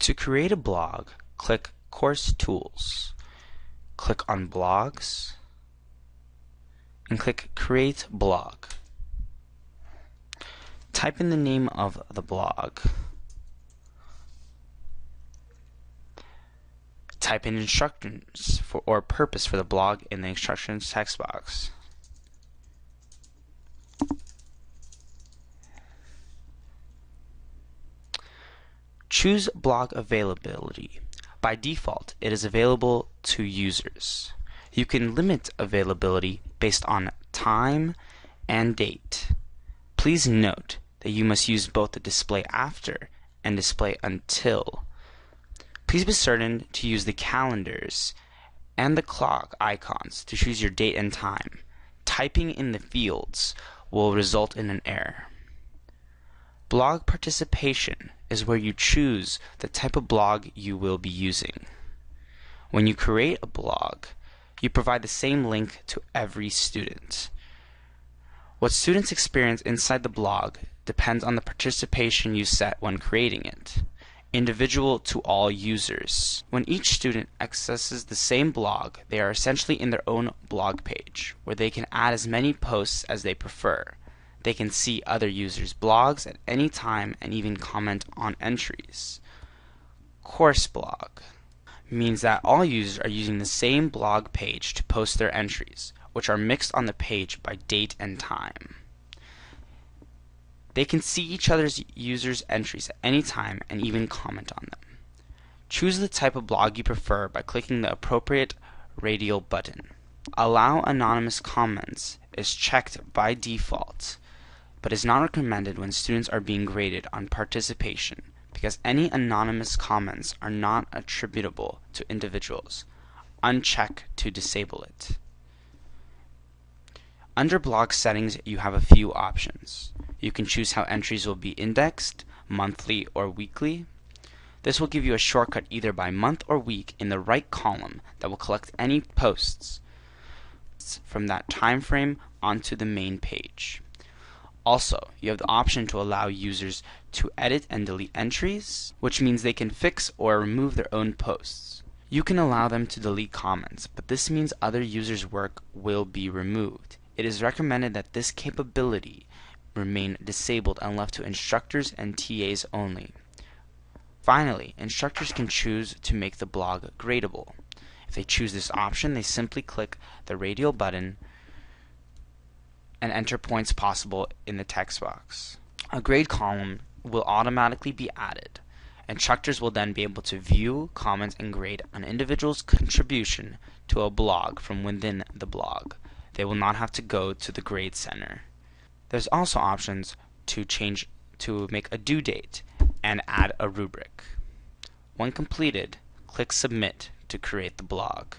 To create a blog, click Course Tools. Click on Blogs and click Create Blog. Type in the name of the blog. Type in instructions or purpose for the blog in the instructions text box. Choose blog availability. By default, it is available to users. You can limit availability based on time and date. Please note that you must use both the display after and display until. Please be certain to use the calendars and the clock icons to choose your date and time. Typing in the fields will result in an error. Blog participation is where you choose the type of blog you will be using. When you create a blog, you provide the same link to every student. What students experience inside the blog depends on the participation you set when creating it. Individual to all users. When each student accesses the same blog, they are essentially in their own blog page, where they can add as many posts as they prefer. They can see other users' blogs at any time and even comment on entries. Course blog means that all users are using the same blog page to post their entries, which are mixed on the page by date and time. They can see each other's users' entries at any time and even comment on them. Choose the type of blog you prefer by clicking the appropriate radial button. Allow anonymous comments is checked by default, but is not recommended when students are being graded on participation because any anonymous comments are not attributable to individuals. Uncheck to disable it. Under blog settings, you have a few options. You can choose how entries will be indexed, monthly or weekly. This will give you a shortcut either by month or week in the right column that will collect any posts from that time frame onto the main page. Also, you have the option to allow users to edit and delete entries, which means they can fix or remove their own posts. You can allow them to delete comments, but this means other users' work will be removed. It is recommended that this capability remain disabled and left to instructors and TAs only. Finally, instructors can choose to make the blog gradable. If they choose this option, they simply click the radial button and enter points possible in the text box. A grade column will automatically be added. Instructors will then be able to view, comment, and grade an individual's contribution to a blog from within the blog. They will not have to go to the grade center. There's also options to make a due date and add a rubric. When completed, click Submit to create the blog.